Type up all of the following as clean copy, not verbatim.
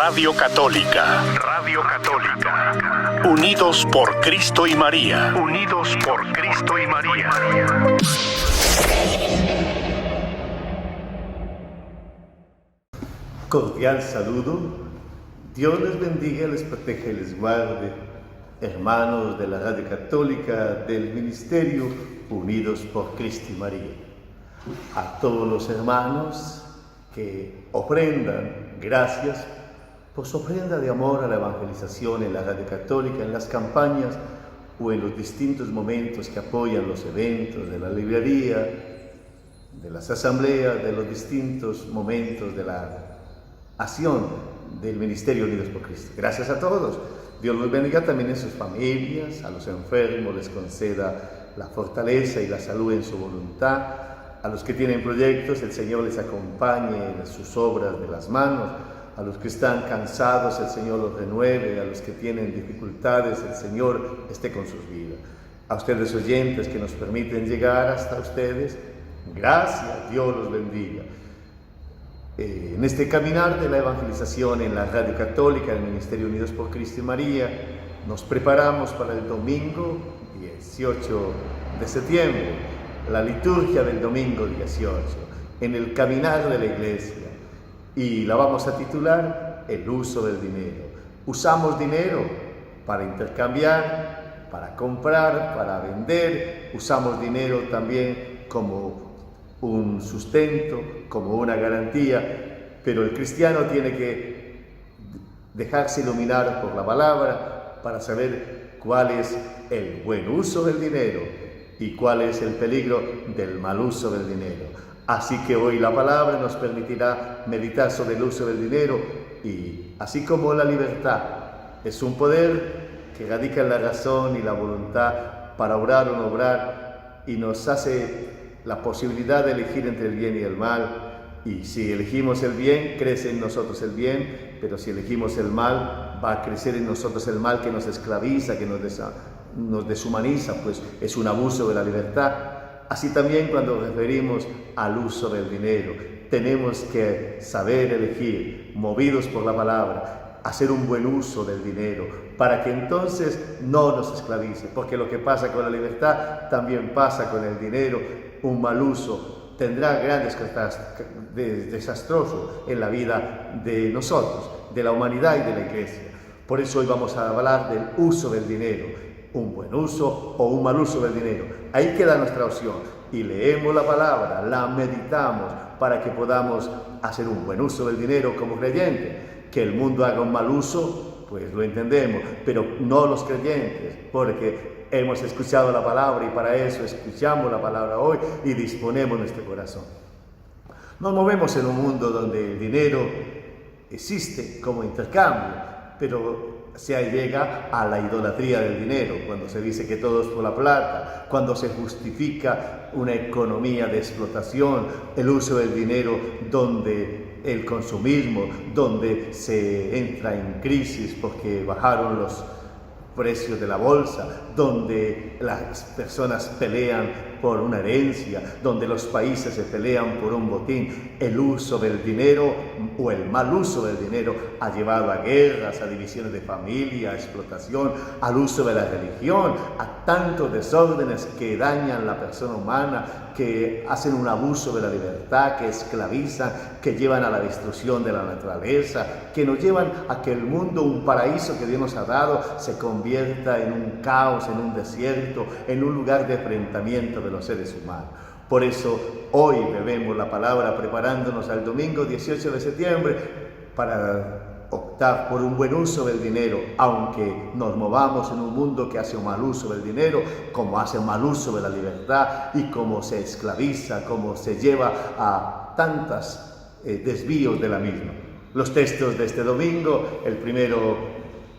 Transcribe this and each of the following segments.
Radio Católica. Radio Católica. Unidos por Cristo y María. Unidos por Cristo y María. Cordial saludo. Dios les bendiga, les proteja y les guarde. Hermanos de la Radio Católica del Ministerio Unidos por Cristo y María. A todos los hermanos que ofrendan, gracias por su ofrenda de amor a la evangelización en la Radio Católica, en las campañas o en los distintos momentos que apoyan los eventos de la librería, de las asambleas, de los distintos momentos de la acción del Ministerio Unidos por Cristo. Gracias a todos. Dios los bendiga también en sus familias, a los enfermos les conceda la fortaleza y la salud en su voluntad. A los que tienen proyectos, el Señor les acompañe en sus obras de las manos. A los que están cansados, el Señor los renueve. A los que tienen dificultades, el Señor esté con sus vidas. A ustedes oyentes que nos permiten llegar hasta ustedes, gracias, Dios los bendiga. En este caminar de la evangelización en la Radio Católica, del Ministerio Unidos por Cristo y María, nos preparamos para el domingo 18 de septiembre. La liturgia del domingo 18, en el caminar de la iglesia, y la vamos a titular El uso del dinero. Usamos dinero para intercambiar, para comprar, para vender. Usamos dinero también como un sustento, como una garantía, pero el cristiano tiene que dejarse iluminar por la palabra para saber cuál es el buen uso del dinero y cuál es el peligro del mal uso del dinero. Así que hoy la palabra nos permitirá meditar sobre el uso del dinero, y así como la libertad es un poder que radica en la razón y la voluntad para obrar o no obrar, y nos hace la posibilidad de elegir entre el bien y el mal, y si elegimos el bien, crece en nosotros el bien, pero si elegimos el mal, va a crecer en nosotros el mal que nos esclaviza, que nos deshumaniza, pues es un abuso de la libertad. Así también cuando referimos al uso del dinero, tenemos que saber elegir, movidos por la palabra, hacer un buen uso del dinero, para que entonces no nos esclavice, porque lo que pasa con la libertad también pasa con el dinero. Un mal uso tendrá grandes catástrofes desastrosos en la vida de nosotros, de la humanidad y de la iglesia. Por eso hoy vamos a hablar del uso del dinero, un buen uso o un mal uso del dinero. Ahí queda nuestra opción, y leemos la palabra, la meditamos para que podamos hacer un buen uso del dinero como creyentes. Que el mundo haga un mal uso, pues lo entendemos, pero no los creyentes, porque hemos escuchado la palabra y para eso escuchamos la palabra hoy y disponemos nuestro corazón. Nos movemos en un mundo donde el dinero existe como intercambio, pero se llega a la idolatría del dinero, cuando se dice que todo es por la plata, cuando se justifica una economía de explotación, el uso del dinero donde el consumismo, donde se entra en crisis porque bajaron los precios de la bolsa, donde las personas pelean por una herencia, donde los países se pelean por un botín. El uso del dinero o el mal uso del dinero ha llevado a guerras, a divisiones de familia, a explotación, al uso de la religión, a tantos desórdenes que dañan la persona humana, que hacen un abuso de la libertad, que esclavizan, que llevan a la destrucción de la naturaleza, que nos llevan a que el mundo, un paraíso que Dios nos ha dado, se convierta en un caos, en un desierto, en un lugar de enfrentamiento de los seres humanos. Por eso hoy bebemos la palabra preparándonos al domingo 18 de septiembre para optar por un buen uso del dinero, aunque nos movamos en un mundo que hace un mal uso del dinero, como hace un mal uso de la libertad y como se esclaviza, como se lleva a tantos desvíos de la misma. Los textos de este domingo, el primero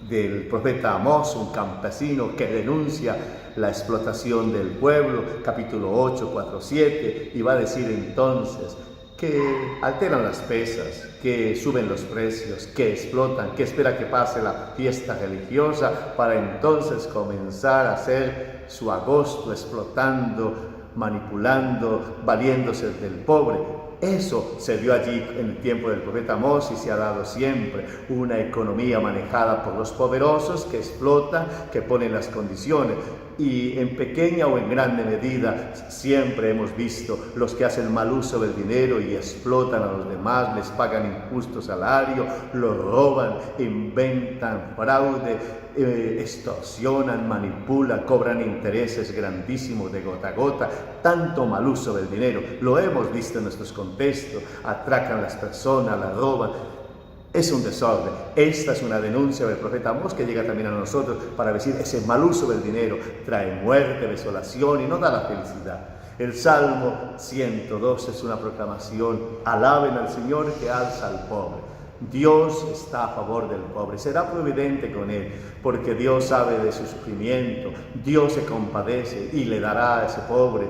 del profeta Amós, un campesino que denuncia la explotación del pueblo, capítulo 8, 4, 7, y va a decir entonces que alteran las pesas, que suben los precios, que explotan, que espera que pase la fiesta religiosa para entonces comenzar a hacer su agosto explotando, manipulando, valiéndose del pobre. Eso se vio allí en el tiempo del profeta Amós y se ha dado siempre. Una economía manejada por los poderosos que explotan, que ponen las condiciones. Y en pequeña o en grande medida siempre hemos visto los que hacen mal uso del dinero y explotan a los demás, les pagan injusto salario, los roban, inventan fraude, extorsionan, manipulan, cobran intereses grandísimos de gota a gota, tanto mal uso del dinero. Lo hemos visto en nuestros contextos, atracan a las personas, las roban. Es un desorden. Esta es una denuncia del profeta Amós que llega también a nosotros para decir ese mal uso del dinero trae muerte, desolación y no da la felicidad. El Salmo 102 es una proclamación: alaben al Señor que alza al pobre. Dios está a favor del pobre, será providente con él, porque Dios sabe de su sufrimiento, Dios se compadece y le dará a ese pobre,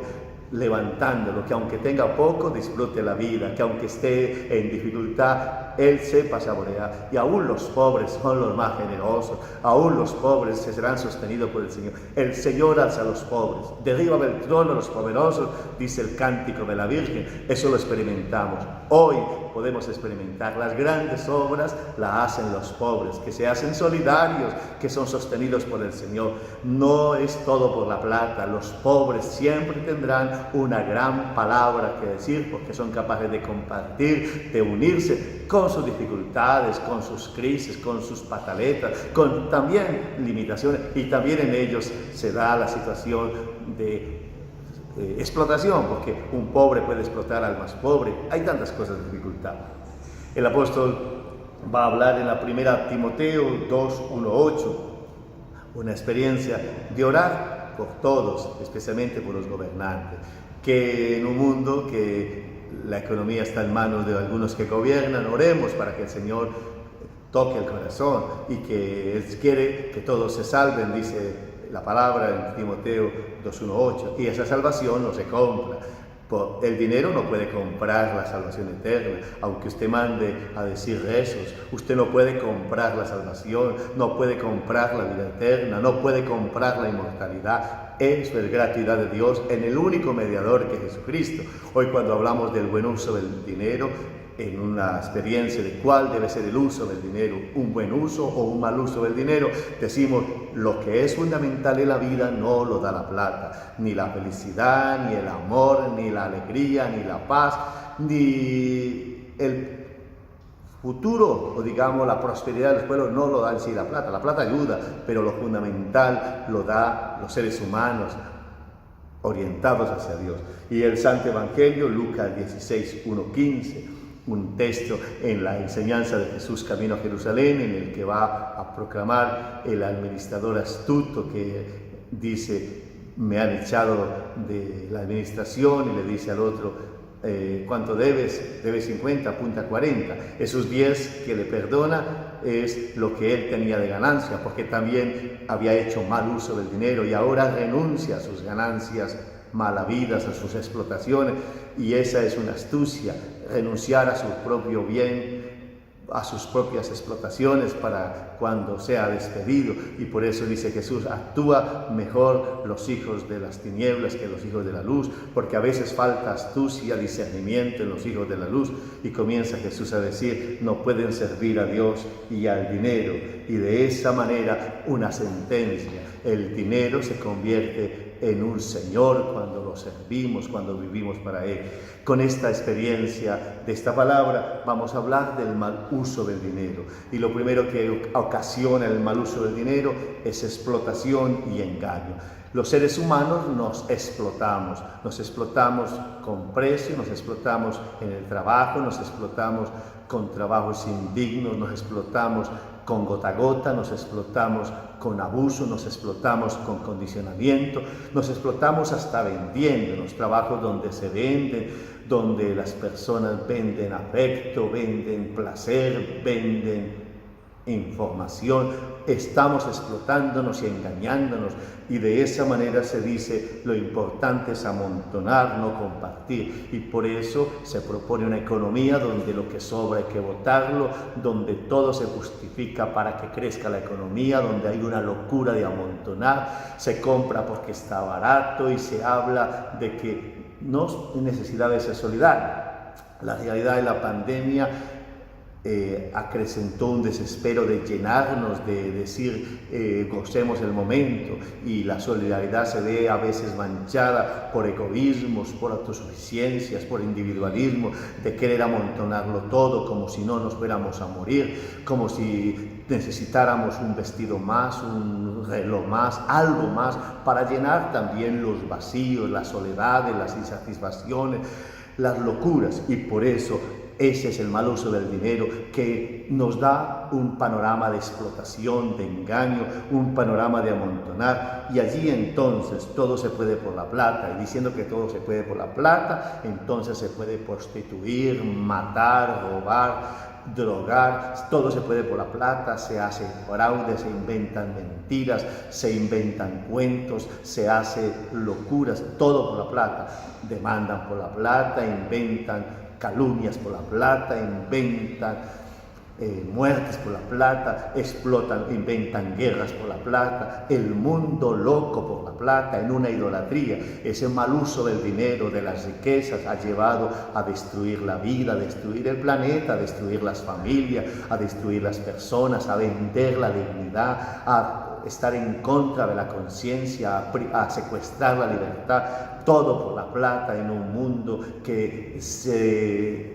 levantándolo, que aunque tenga poco, disfrute la vida, que aunque esté en dificultad, él sepa saborear. Y aún los pobres son los más generosos, aún los pobres se serán sostenidos por el Señor. El Señor alza a los pobres, derriba del trono a los poderosos, dice el cántico de la Virgen. Eso lo experimentamos. Hoy podemos experimentar las grandes obras, las hacen los pobres, que se hacen solidarios, que son sostenidos por el Señor. No es todo por la plata. Los pobres siempre tendrán una gran palabra que decir, porque son capaces de compartir, de unirse con sus dificultades, con sus crisis, con sus pataletas, con también limitaciones, y también en ellos se da la situación de explotación, porque un pobre puede explotar al más pobre. Hay tantas cosas de dificultad. El apóstol va a hablar en la primera Timoteo 2:1-8, una experiencia de orar por todos, especialmente por los gobernantes, que en un mundo que la economía está en manos de algunos que gobiernan, oremos para que el Señor toque el corazón y que Él quiere que todos se salven, dice la palabra en Timoteo 2:1-8, y esa salvación no se compra. El dinero no puede comprar la salvación eterna. Aunque usted mande a decir rezos, usted no puede comprar la salvación, no puede comprar la vida eterna, no puede comprar la inmortalidad. Eso es gratuidad de Dios en el único mediador que es Jesucristo. Hoy, cuando hablamos del buen uso del dinero, en una experiencia de cuál debe ser el uso del dinero, un buen uso o un mal uso del dinero, decimos: lo que es fundamental en la vida no lo da la plata, ni la felicidad, ni el amor, ni la alegría, ni la paz, ni el futuro, o digamos la prosperidad de los pueblos, no lo da en sí la plata. La plata ayuda, pero lo fundamental lo da los seres humanos orientados hacia Dios. Y el Santo Evangelio, Lucas 16:1-15, un texto en la enseñanza de Jesús camino a Jerusalén, en el que va a proclamar el administrador astuto que dice: me han echado de la administración, y le dice al otro: ¿cuánto debes? Debes 50, apunta 40. Esos 10 que le perdona es lo que él tenía de ganancia, porque también había hecho mal uso del dinero y ahora renuncia a sus ganancias mal habidas, a sus explotaciones. Y esa es una astucia, renunciar a su propio bien, a sus propias explotaciones para cuando sea despedido. Y por eso dice Jesús: actúa mejor los hijos de las tinieblas que los hijos de la luz, porque a veces falta astucia, discernimiento en los hijos de la luz. Y comienza Jesús a decir: no pueden servir a Dios y al dinero. Y de esa manera, una sentencia: el dinero se convierte en un Señor cuando lo servimos, cuando vivimos para Él. Con esta experiencia de esta palabra vamos a hablar del mal uso del dinero. Y lo primero que ocasiona el mal uso del dinero es explotación y engaño. Los seres humanos nos explotamos con precio, nos explotamos en el trabajo, nos explotamos con trabajos indignos, nos explotamos con gota a gota, nos explotamos con abuso, nos explotamos con condicionamiento, nos explotamos hasta vendiéndonos, trabajos donde se venden, donde las personas venden afecto, venden placer, venden información. Estamos explotándonos y engañándonos, y de esa manera se dice: lo importante es amontonar, no compartir. Y por eso se propone una economía donde lo que sobra hay que botarlo, donde todo se justifica para que crezca la economía, donde hay una locura de amontonar, se compra porque está barato y se habla de que no hay necesidad de ser solidario. La realidad de la pandemia acrecentó un desespero de llenarnos, de decir gocemos el momento, y la solidaridad se ve a veces manchada por egoísmos, por autosuficiencias, por individualismo, de querer amontonarlo todo como si no nos fuéramos a morir, como si necesitáramos un vestido más, un reloj más, algo más para llenar también los vacíos, las soledades, las insatisfacciones, las locuras. Y por eso ese es el mal uso del dinero, que nos da un panorama de explotación, de engaño, un panorama de amontonar, y allí entonces todo se puede por la plata, y diciendo que todo se puede por la plata, entonces se puede prostituir, matar, robar, drogar, todo se puede por la plata, se hace fraude, se inventan mentiras, se inventan cuentos, se hace locuras, todo por la plata, demandan por la plata, inventan calumnias por la plata, inventan muertes por la plata, explotan, inventan guerras por la plata, el mundo loco por la plata, en una idolatría. Ese mal uso del dinero, de las riquezas, ha llevado a destruir la vida, a destruir el planeta, a destruir las familias, a destruir las personas, a vender la dignidad, a estar en contra de la conciencia, a secuestrar la libertad, todo por la plata, en un mundo que se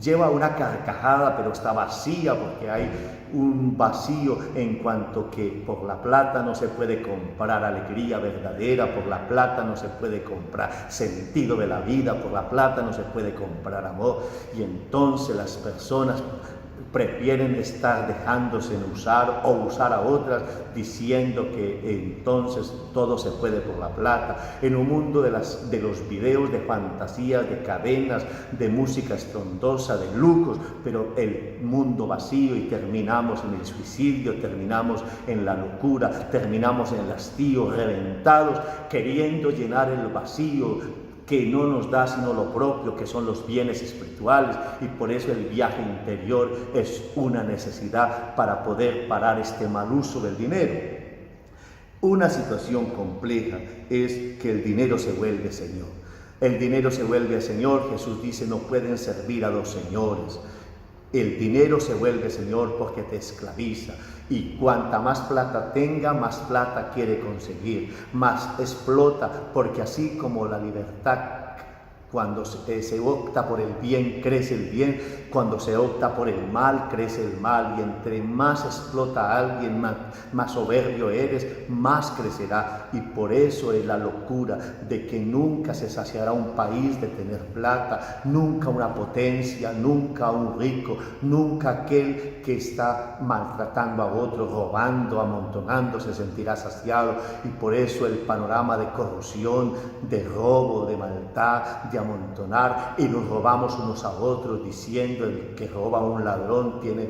lleva una carcajada, pero está vacía, porque hay un vacío en cuanto que por la plata no se puede comprar alegría verdadera, por la plata no se puede comprar sentido de la vida, por la plata no se puede comprar amor, y entonces las personas prefieren estar dejándose usar o usar a otras, diciendo que entonces todo se puede por la plata, en un mundo de los videos de fantasías, de cadenas, de música estrondosa, de lujos, pero el mundo vacío, y terminamos en el suicidio, terminamos en la locura, terminamos en el hastío, reventados, queriendo llenar el vacío que no nos da sino lo propio, que son los bienes espirituales, y por eso el viaje interior es una necesidad para poder parar este mal uso del dinero. Una situación compleja es que el dinero se vuelve Señor. El dinero se vuelve Señor. Jesús dice: no pueden servir a dos señores. El dinero se vuelve Señor porque te esclaviza, y cuanta más plata tenga, más plata quiere conseguir, más explota, porque así como la libertad, cuando se opta por el bien, crece el bien, cuando se opta por el mal, crece el mal, y entre más explota a alguien, más soberbio eres, más crecerá. Y por eso es la locura de que nunca se saciará un país de tener plata, nunca una potencia, nunca un rico, nunca aquel que está maltratando a otro, robando, amontonando, se sentirá saciado. Y por eso el panorama de corrupción, de robo, de maldad, de amontonar, y nos robamos unos a otros, diciendo: el que roba a un ladrón tiene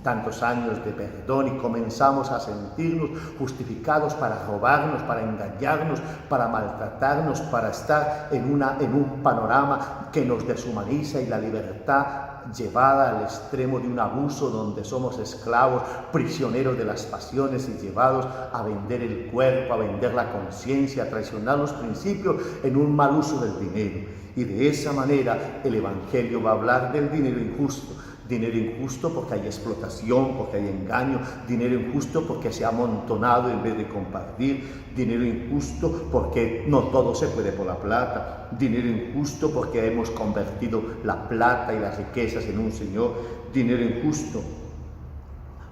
tantos años de perdón, y comenzamos a sentirnos justificados para robarnos, para engañarnos, para maltratarnos, para estar en un panorama que nos deshumaniza, y la libertad llevada al extremo de un abuso donde somos esclavos, prisioneros de las pasiones, y llevados a vender el cuerpo, a vender la conciencia, a traicionar los principios en un mal uso del dinero. Y de esa manera el Evangelio va a hablar del dinero injusto. Dinero injusto porque hay explotación, porque hay engaño. Dinero injusto porque se ha amontonado en vez de compartir. Dinero injusto porque no todo se puede por la plata. Dinero injusto porque hemos convertido la plata y las riquezas en un señor. Dinero injusto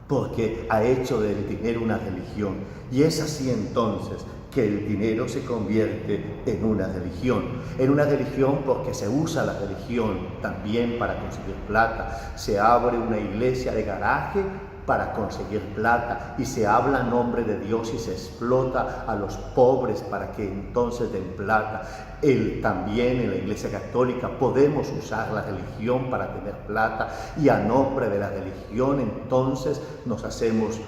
porque ha hecho del dinero una religión. Y es así entonces que el dinero se convierte en una religión porque se usa la religión también para conseguir plata. Se abre una iglesia de garaje para conseguir plata, y se habla en nombre de Dios y se explota a los pobres para que entonces den plata. También en la Iglesia Católica podemos usar la religión para tener plata, y a nombre de la religión entonces nos hacemos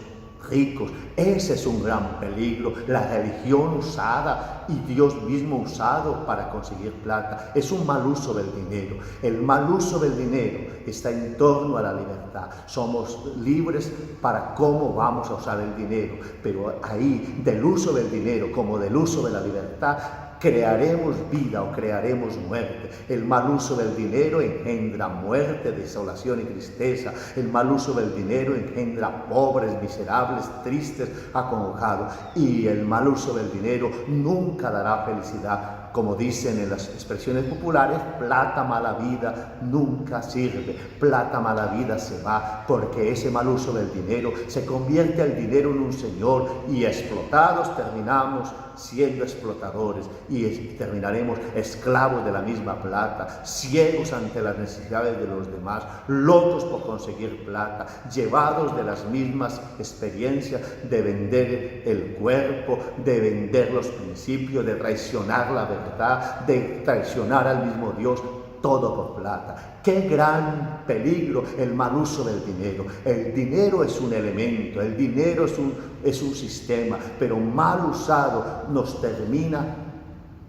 ricos. Ese es un gran peligro, la religión usada y Dios mismo usado para conseguir plata. Es un mal uso del dinero. El mal uso del dinero está en torno a la libertad. Somos libres para cómo vamos a usar el dinero, pero ahí, del uso del dinero como del uso de la libertad, crearemos vida o crearemos muerte. El mal uso del dinero engendra muerte, desolación y tristeza. El mal uso del dinero engendra pobres, miserables, tristes, acongojados. Y el mal uso del dinero nunca dará felicidad. Como dicen en las expresiones populares, plata mala vida nunca sirve, plata mala vida se va, porque ese mal uso del dinero se convierte al dinero en un señor y explotados terminamos siendo explotadores y terminaremos esclavos de la misma plata, ciegos ante las necesidades de los demás, locos por conseguir plata, llevados de las mismas experiencias de vender el cuerpo, de vender los principios, de traicionar la verdad, de traicionar al mismo Dios, todo por plata. ¡Qué gran peligro el mal uso del dinero! El dinero es un elemento, el dinero es un sistema, pero mal usado nos termina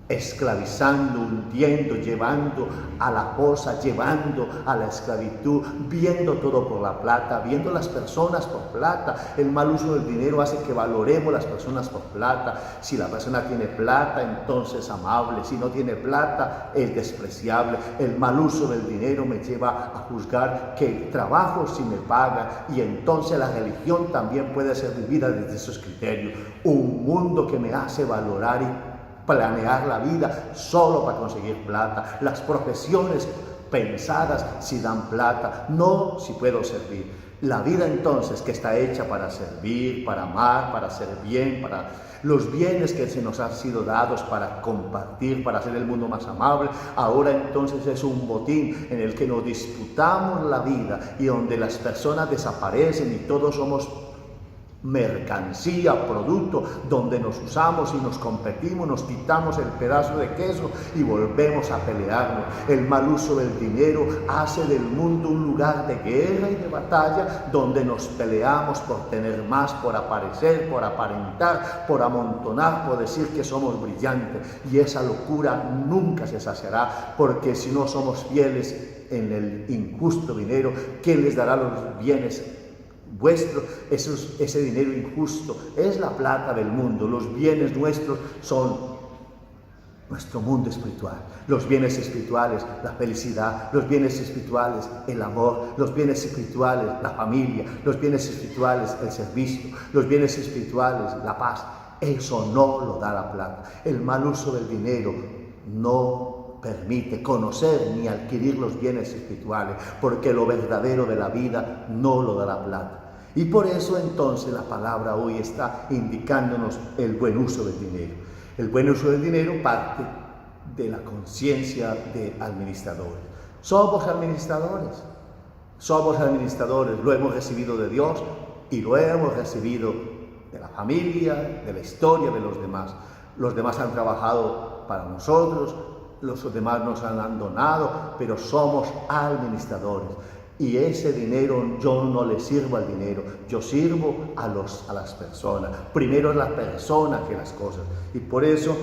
esclavizando, hundiendo, llevando a la cosa, llevando a la esclavitud, viendo todo por la plata, viendo las personas por plata. El mal uso del dinero hace que valoremos las personas por plata. Si la persona tiene plata, entonces es amable. Si no tiene plata, es despreciable. El mal uso del dinero me lleva a juzgar que trabajo si me paga, y entonces la religión también puede ser vivida desde esos criterios. Un mundo que me hace valorar y planear la vida solo para conseguir plata. Las profesiones pensadas si dan plata, no si puedo servir. La vida entonces que está hecha para servir, para amar, para hacer bien, para los bienes que se nos han sido dados para compartir, para hacer el mundo más amable, ahora entonces es un botín en el que nos disputamos la vida y donde las personas desaparecen y todos somos mercancía, producto, donde nos usamos y nos competimos, nos quitamos el pedazo de queso y volvemos a pelearnos. El mal uso del dinero hace del mundo un lugar de guerra y de batalla, donde nos peleamos por tener más, por aparecer, por aparentar, por amontonar, por decir que somos brillantes, y esa locura nunca se saciará, porque si no somos fieles en el injusto dinero, ¿quién les dará los bienes vuestro? Ese dinero injusto es la plata del mundo. Los bienes nuestros son nuestro mundo espiritual. Los bienes espirituales, la felicidad. Los bienes espirituales, el amor. Los bienes espirituales, la familia. Los bienes espirituales, el servicio. Los bienes espirituales, la paz. Eso no lo da la plata. El mal uso del dinero no permite conocer ni adquirir los bienes espirituales, porque lo verdadero de la vida no lo da la plata. Y por eso entonces la palabra hoy está indicándonos el buen uso del dinero. El buen uso del dinero parte de la conciencia de administradores. Somos administradores, lo hemos recibido de Dios y lo hemos recibido de la familia, de la historia de los demás. Los demás han trabajado para nosotros, los demás nos han donado, pero somos administradores. Y ese dinero, yo no le sirvo al dinero, yo sirvo a las personas. Primero es la persona que las cosas. Y por eso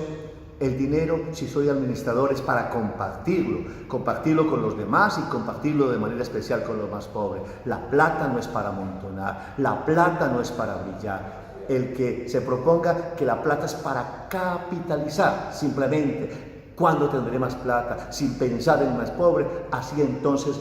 el dinero, si soy administrador, es para compartirlo con los demás y compartirlo de manera especial con los más pobres. La plata no es para amontonar, la plata no es para brillar. El que se proponga que la plata es para capitalizar, simplemente, ¿cuándo tendré más plata? Sin pensar en el más pobre, así entonces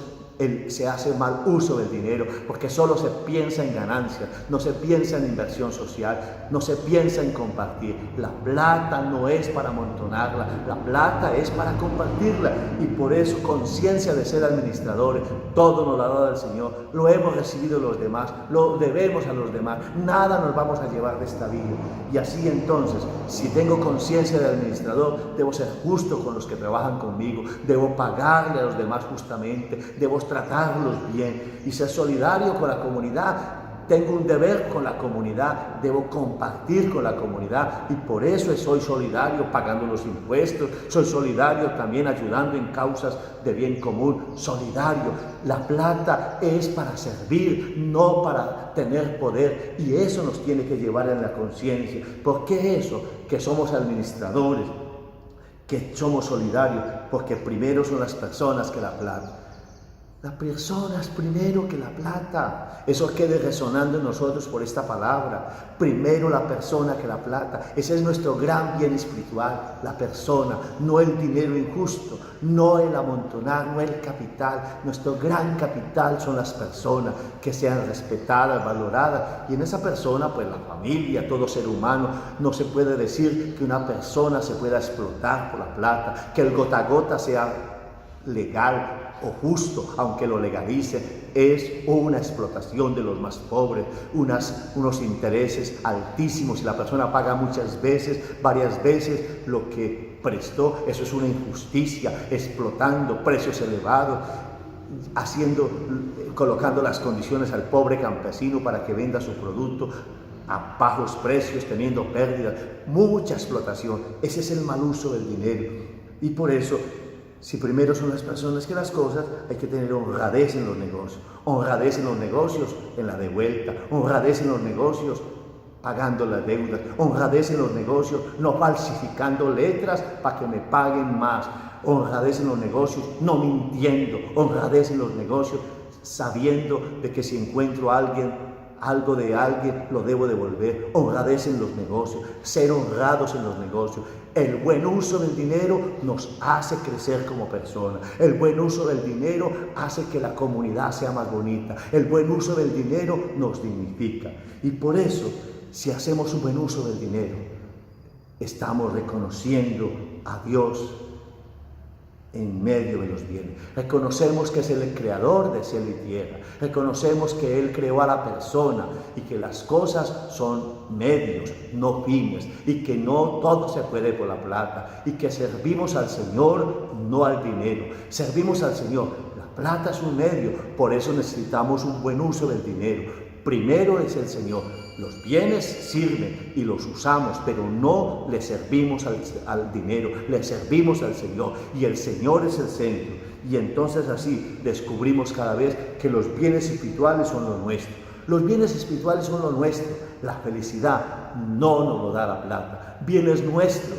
se hace mal uso del dinero, porque solo se piensa en ganancias, no se piensa en inversión social, no se piensa en compartir. La plata no es para amontonarla, la plata es para compartirla, y por eso conciencia de ser administradores, todo nos lo ha dado el Señor, lo hemos recibido los demás, lo debemos a los demás, nada nos vamos a llevar de esta vida. Y así entonces, si tengo conciencia de administrador, debo ser justo con los que trabajan conmigo, debo pagarle a los demás justamente, debo tratarlos bien y ser solidario con la comunidad. Tengo un deber con la comunidad, debo compartir con la comunidad, y por eso soy solidario pagando los impuestos, soy solidario también ayudando en causas de bien común, solidario. La plata es para servir, no para tener poder, y eso nos tiene que llevar en la conciencia. ¿Por qué eso? Que somos administradores, que somos solidarios, porque primero son las personas que la plata. La persona es primero que la plata. Eso quede resonando en nosotros por esta palabra. Primero la persona que la plata. Ese es nuestro gran bien espiritual, la persona, no el dinero injusto, no el amontonar, no el capital. Nuestro gran capital son las personas que sean respetadas, valoradas. Y en esa persona, pues la familia, todo ser humano, no se puede decir que una persona se pueda explotar por la plata, que el gota a gota sea legal o justo, aunque lo legalice. Es una explotación de los más pobres, unos intereses altísimos, y la persona paga muchas veces, varias veces lo que prestó. Eso es una injusticia, explotando precios elevados, colocando las condiciones al pobre campesino para que venda su producto a bajos precios, teniendo pérdidas, mucha explotación. Ese es el mal uso del dinero. Y por eso, si primero son las personas que las cosas, hay que tener honradez en los negocios. Honradez en los negocios, en la devuelta. Honradez en los negocios, pagando las deudas. Honradez en los negocios, no falsificando letras para que me paguen más. Honradez en los negocios, no mintiendo. Honradez en los negocios, sabiendo de que si encuentro algo de alguien, lo debo devolver. Honradez en los negocios, ser honrados en los negocios. El buen uso del dinero nos hace crecer como personas. El buen uso del dinero hace que la comunidad sea más bonita. El buen uso del dinero nos dignifica. Y por eso, si hacemos un buen uso del dinero, estamos reconociendo a Dios en medio de los bienes. Reconocemos que es el creador de cielo y tierra. Reconocemos que Él creó a la persona y que las cosas son medios, no fines, y que no todo se puede por la plata, y que servimos al Señor, no al dinero. Servimos al Señor. La plata es un medio, por eso necesitamos un buen uso del dinero. Primero es el Señor. Los bienes sirven y los usamos, pero no le servimos al dinero, le servimos al Señor, y el Señor es el centro. Y entonces así descubrimos cada vez que los bienes espirituales son lo nuestro. Los bienes espirituales son lo nuestro. La felicidad no nos lo da la plata. Bienes nuestros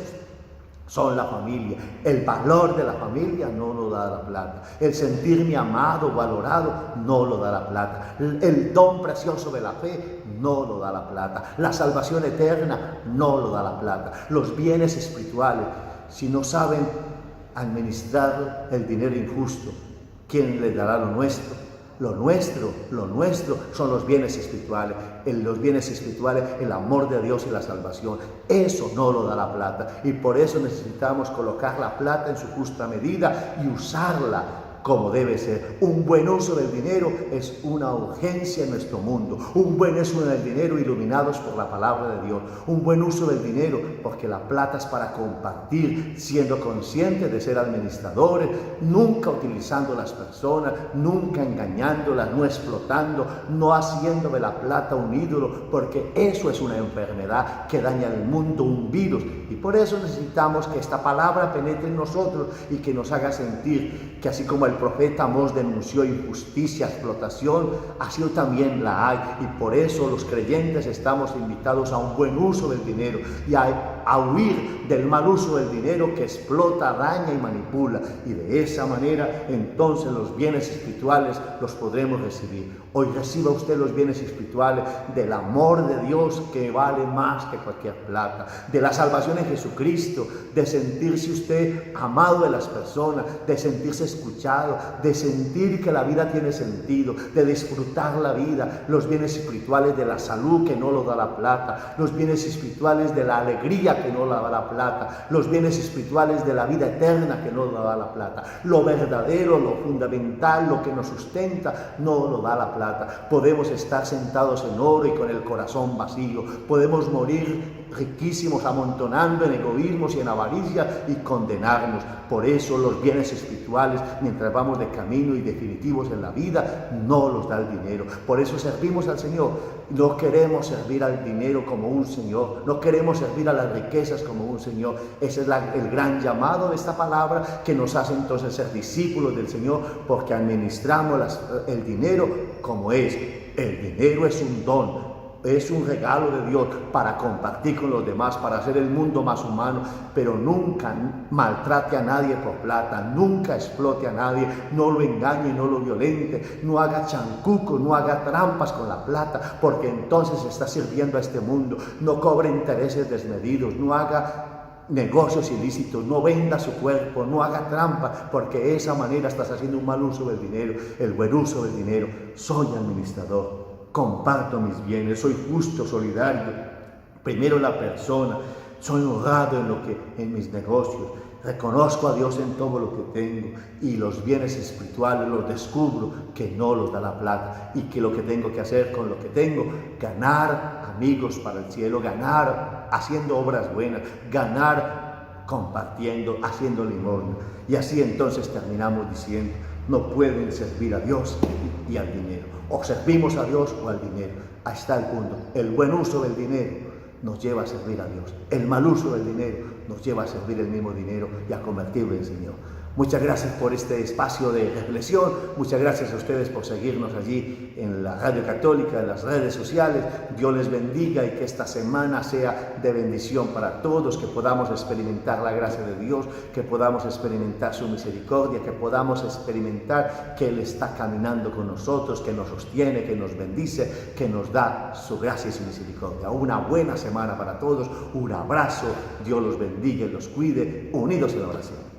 son la familia. El valor de la familia no lo da la plata. El sentirme amado, valorado, no lo da la plata. El don precioso de la fe no lo da la plata. La salvación eterna no lo da la plata. Los bienes espirituales, si no saben administrar el dinero injusto, ¿quién les dará lo nuestro? Lo nuestro son los bienes espirituales. Los bienes espirituales, el amor de Dios y la salvación. Eso no lo da la plata. Y por eso necesitamos colocar la plata en su justa medida y usarla como debe ser. Un buen uso del dinero es una urgencia en nuestro mundo. Un buen uso del dinero iluminados por la palabra de Dios. Un buen uso del dinero porque la plata es para compartir, siendo conscientes de ser administradores, nunca utilizando las personas, nunca engañándolas, no explotando, no haciendo de la plata un ídolo, porque eso es una enfermedad que daña al mundo, un virus. Y por eso necesitamos que esta palabra penetre en nosotros y que nos haga sentir que así como el profeta Amós denunció injusticia, explotación, así también la hay. Y por eso los creyentes estamos invitados a un buen uso del dinero y a huir del mal uso del dinero que explota, daña y manipula. Y de esa manera entonces los bienes espirituales los podremos recibir. Hoy reciba usted los bienes espirituales del amor de Dios que vale más que cualquier plata, de la salvación en Jesucristo, de sentirse usted amado de las personas, de sentirse escuchado, de sentir que la vida tiene sentido, de disfrutar la vida, los bienes espirituales de la salud que no lo da la plata, los bienes espirituales de la alegría que no la da la plata, los bienes espirituales de la vida eterna que no lo da la plata, lo verdadero, lo fundamental, lo que nos sustenta, no lo da la plata. Podemos estar sentados en oro y con el corazón vacío, podemos morir riquísimos amontonando en egoísmos y en avaricia y condenarnos. Por eso los bienes espirituales, mientras vamos de camino y definitivos en la vida, no los da el dinero. Por eso servimos al Señor. No queremos servir al dinero como un Señor, no queremos servir a las riquezas como un Señor. Ese es el gran llamado de esta palabra que nos hace entonces ser discípulos del Señor, porque administramos el dinero como es. El dinero es un don. Es un regalo de Dios para compartir con los demás, para hacer el mundo más humano, pero nunca maltrate a nadie por plata, nunca explote a nadie, no lo engañe, no lo violente, no haga chancuco, no haga trampas con la plata, porque entonces está sirviendo a este mundo. No cobre intereses desmedidos, no haga negocios ilícitos, no venda su cuerpo, no haga trampa, porque de esa manera estás haciendo un mal uso del dinero, el buen uso del dinero. Soy administrador. Comparto mis bienes, soy justo, solidario, primero la persona, soy honrado en mis negocios, reconozco a Dios en todo lo que tengo y los bienes espirituales los descubro que no los da la plata y que lo que tengo que hacer con lo que tengo, ganar amigos para el cielo, ganar haciendo obras buenas, ganar compartiendo, haciendo limosna. Y así entonces terminamos diciendo, no pueden servir a Dios y al dinero. O servimos a Dios o al dinero. Ahí está el punto. El buen uso del dinero nos lleva a servir a Dios. El mal uso del dinero nos lleva a servir el mismo dinero y a convertirlo en Señor. Muchas gracias por este espacio de reflexión. Muchas gracias a ustedes por seguirnos allí en la Radio Católica, en las redes sociales. Dios les bendiga y que esta semana sea de bendición para todos, que podamos experimentar la gracia de Dios, que podamos experimentar su misericordia, que podamos experimentar que Él está caminando con nosotros, que nos sostiene, que nos bendice, que nos da su gracia y su misericordia. Una buena semana para todos. Un abrazo. Dios los bendiga y los cuide. Unidos en la oración.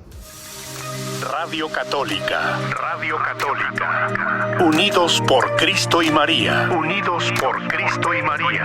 Radio Católica. Radio Católica. Unidos por Cristo y María. Unidos por Cristo y María.